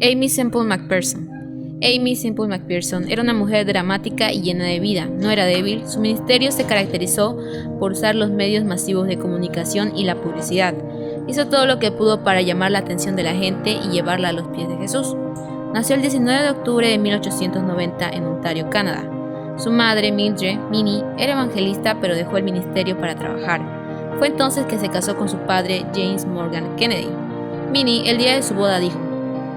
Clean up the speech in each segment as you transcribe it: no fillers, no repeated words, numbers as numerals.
Aimee Semple McPherson. Aimee Semple McPherson era una mujer dramática y llena de vida. No era débil. Su ministerio se caracterizó por usar los medios masivos de comunicación y la publicidad. Hizo todo lo que pudo para llamar la atención de la gente y llevarla a los pies de Jesús. Nació el 19 de octubre de 1890 en Ontario, Canadá. Su madre, Mildred Minnie, era evangelista, pero dejó el ministerio para trabajar. Fue entonces que se casó con su padre, James Morgan Kennedy. Minnie, el día de su boda, dijo: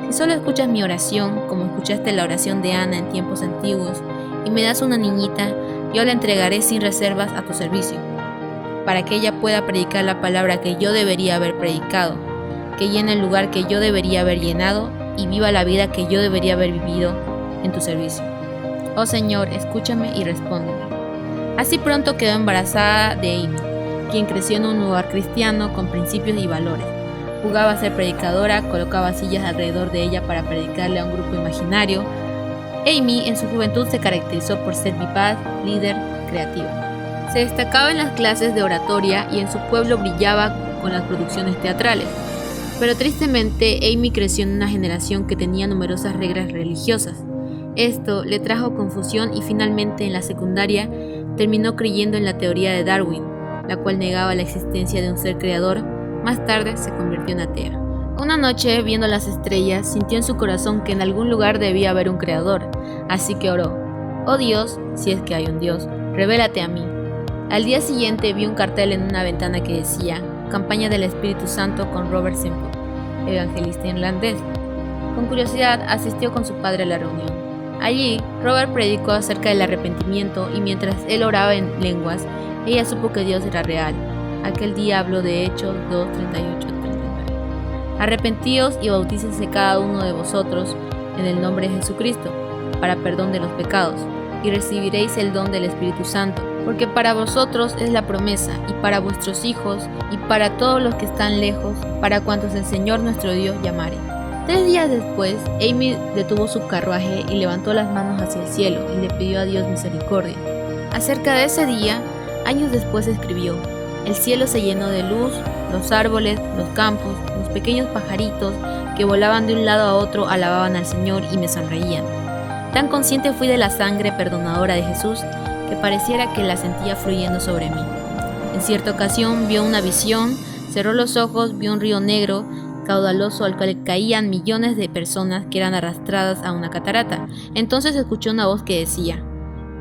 "Si solo escuchas mi oración, como escuchaste la oración de Ana en tiempos antiguos, y me das una niñita, yo la entregaré sin reservas a tu servicio, para que ella pueda predicar la palabra que yo debería haber predicado, que llene el lugar que yo debería haber llenado, y viva la vida que yo debería haber vivido en tu servicio. Oh Señor, escúchame y respóndeme". Así pronto quedó embarazada de Aimee, quien creció en un hogar cristiano con principios y valores. Jugaba a ser predicadora, colocaba sillas alrededor de ella para predicarle a un grupo imaginario. Aimee en su juventud se caracterizó por ser vivaz, líder, creativa. Se destacaba en las clases de oratoria y en su pueblo brillaba con las producciones teatrales. Pero tristemente, Aimee creció en una generación que tenía numerosas reglas religiosas. Esto le trajo confusión y finalmente en la secundaria terminó creyendo en la teoría de Darwin, la cual negaba la existencia de un ser creador. Más tarde se convirtió en atea. Una noche, viendo las estrellas, sintió en su corazón que en algún lugar debía haber un creador, así que oró: "Oh Dios, si es que hay un Dios, revélate a mí". Al día siguiente vio un cartel en una ventana que decía: "Campaña del Espíritu Santo con Robert Semple, evangelista irlandés". Con curiosidad asistió con su padre a la reunión. Allí, Robert predicó acerca del arrepentimiento y mientras él oraba en lenguas, ella supo que Dios era real. Aquel día habló de Hechos 2, 38, 39. "Arrepentíos y bautícense cada uno de vosotros en el nombre de Jesucristo, para perdón de los pecados, y recibiréis el don del Espíritu Santo, porque para vosotros es la promesa, y para vuestros hijos, y para todos los que están lejos, para cuantos el Señor nuestro Dios llamare". 3 días después, Aimee detuvo su carruaje y levantó las manos hacia el cielo y le pidió a Dios misericordia. Acerca de ese día, años después escribió: "El cielo se llenó de luz, los árboles, los campos, los pequeños pajaritos que volaban de un lado a otro alababan al Señor y me sonreían. Tan consciente fui de la sangre perdonadora de Jesús que pareciera que la sentía fluyendo sobre mí". En cierta ocasión vio una visión, cerró los ojos, vio un río negro, caudaloso al cual caían millones de personas que eran arrastradas a una catarata. Entonces escuchó una voz que decía: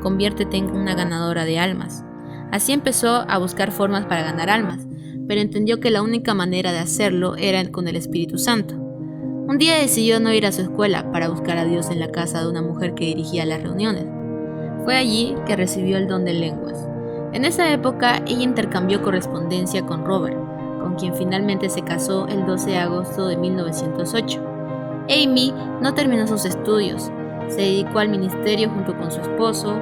"Conviértete en una ganadora de almas". Así empezó a buscar formas para ganar almas, pero entendió que la única manera de hacerlo era con el Espíritu Santo. Un día decidió no ir a su escuela para buscar a Dios en la casa de una mujer que dirigía las reuniones. Fue allí que recibió el don de lenguas. En esa época, ella intercambió correspondencia con Robert, con quien finalmente se casó el 12 de agosto de 1908. Aimee no terminó sus estudios, se dedicó al ministerio junto con su esposo.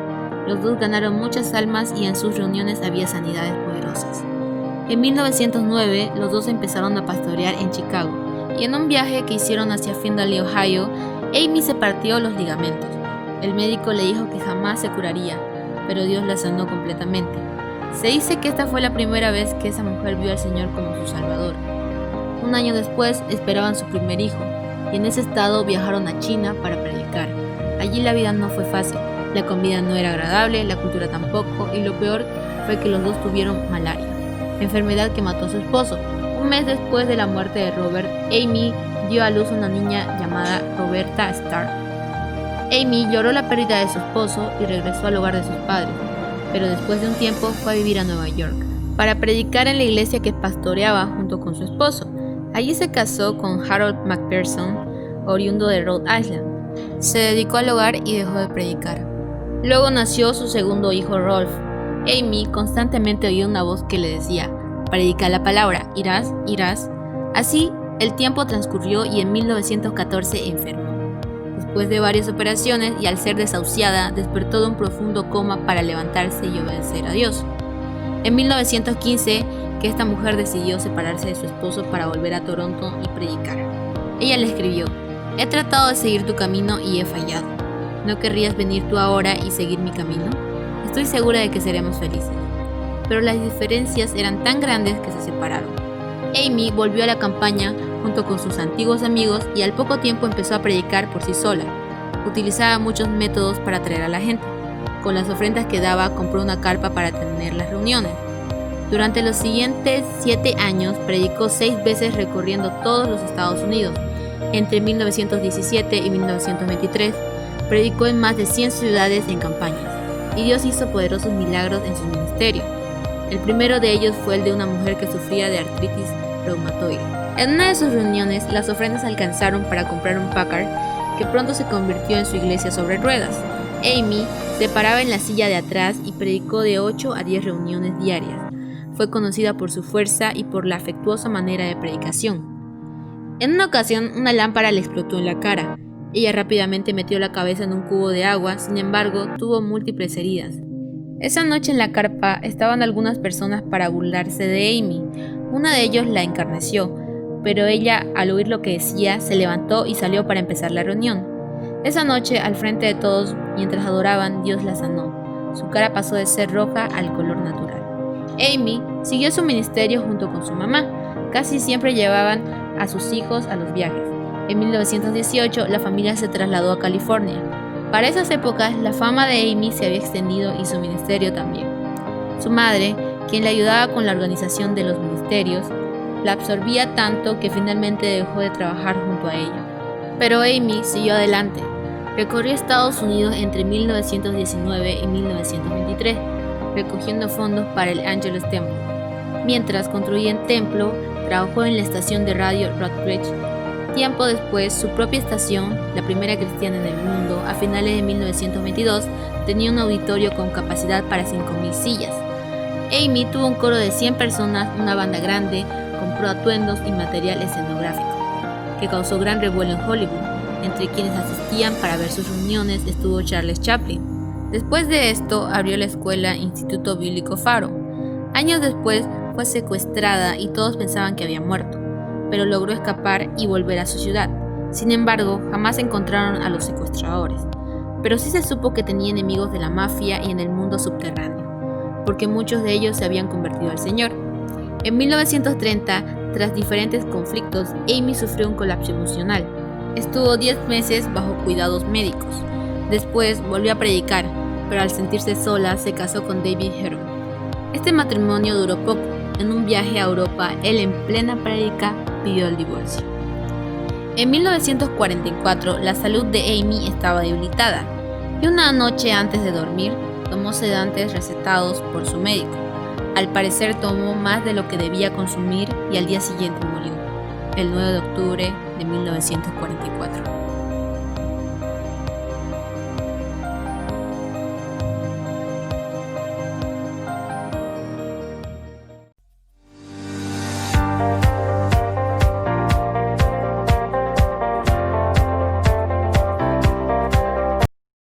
Los dos ganaron muchas almas y en sus reuniones había sanidades poderosas. En 1909, los dos empezaron a pastorear en Chicago, y en un viaje que hicieron hacia Findlay, Ohio, Aimee se partió los ligamentos. El médico le dijo que jamás se curaría, pero Dios la sanó completamente. Se dice que esta fue la primera vez que esa mujer vio al Señor como su Salvador. Un año después esperaban su primer hijo, y en ese estado viajaron a China para predicar. Allí la vida no fue fácil, la comida no era agradable, la cultura tampoco, y lo peor fue que los dos tuvieron malaria, enfermedad que mató a su esposo. Un mes después de la muerte de Robert, Aimee dio a luz una niña llamada Roberta Starr. Aimee lloró la pérdida de su esposo y regresó al hogar de sus padres, pero después de un tiempo fue a vivir a Nueva York para predicar en la iglesia que pastoreaba junto con su esposo. Allí se casó con Harold McPherson, oriundo de Rhode Island. Se dedicó al hogar y dejó de predicar. Luego nació su segundo hijo, Rolf. Aimee constantemente oía una voz que le decía: "Predica la palabra, irás, irás". Así, el tiempo transcurrió y en 1914 enfermó. Después de varias operaciones y al ser desahuciada, despertó de un profundo coma para levantarse y obedecer a Dios. En 1915, que esta mujer decidió separarse de su esposo para volver a Toronto y predicar. Ella le escribió: "He tratado de seguir tu camino y he fallado. ¿No querrías venir tú ahora y seguir mi camino? Estoy segura de que seremos felices". Pero las diferencias eran tan grandes que se separaron. Amy volvió a la campaña junto con sus antiguos amigos y al poco tiempo empezó a predicar por sí sola. Utilizaba muchos métodos para atraer a la gente. Con las ofrendas que daba, compró una carpa para tener las reuniones. Durante los siguientes 7 años, predicó 6 veces recorriendo todos los Estados Unidos. Entre 1917 y 1923, predicó en más de 100 ciudades en campañas, y Dios hizo poderosos milagros en su ministerio. El primero de ellos fue el de una mujer que sufría de artritis reumatoide. En una de sus reuniones, las ofrendas alcanzaron para comprar un Packard, que pronto se convirtió en su iglesia sobre ruedas. Amy se paraba en la silla de atrás y predicó de 8 a 10 reuniones diarias. Fue conocida por su fuerza y por la afectuosa manera de predicación. En una ocasión, una lámpara le explotó en la cara. Ella rápidamente metió la cabeza en un cubo de agua, sin embargo, tuvo múltiples heridas. Esa noche en la carpa estaban algunas personas para burlarse de Amy. Una de ellos la encarneció, pero ella, al oír lo que decía, se levantó y salió para empezar la reunión. Esa noche, al frente de todos, mientras adoraban, Dios la sanó. Su cara pasó de ser roja al color natural. Amy siguió su ministerio junto con su mamá. Casi siempre llevaban a sus hijos a los viajes. En 1918, la familia se trasladó a California. Para esas épocas, la fama de Amy se había extendido y su ministerio también. Su madre, quien le ayudaba con la organización de los ministerios, la absorbía tanto que finalmente dejó de trabajar junto a ella. Pero Amy siguió adelante. Recorrió Estados Unidos entre 1919 y 1923, recogiendo fondos para el Angelus Temple. Mientras construía el templo, trabajó en la estación de radio Rockbridge. Tiempo después, su propia estación, la primera cristiana en el mundo, a finales de 1922, tenía un auditorio con capacidad para 5,000 sillas. Amy tuvo un coro de 100 personas, una banda grande, compró atuendos y material escenográfico, que causó gran revuelo en Hollywood. Entre quienes asistían para ver sus reuniones estuvo Charles Chaplin. Después de esto, abrió la escuela Instituto Bíblico Faro. Años después, fue secuestrada y todos pensaban que había muerto, pero logró escapar y volver a su ciudad. Sin embargo, jamás encontraron a los secuestradores, pero sí se supo que tenía enemigos de la mafia y en el mundo subterráneo, porque muchos de ellos se habían convertido al Señor. En 1930, tras diferentes conflictos, Amy sufrió un colapso emocional. Estuvo 10 meses bajo cuidados médicos. Después volvió a predicar, pero al sentirse sola se casó con David Hero. Este matrimonio duró poco. En un viaje a Europa, él en plena prédica pidió el divorcio. En 1944, la salud de Amy estaba debilitada y una noche antes de dormir, tomó sedantes recetados por su médico. Al parecer tomó más de lo que debía consumir y al día siguiente murió, el 9 de octubre de 1944.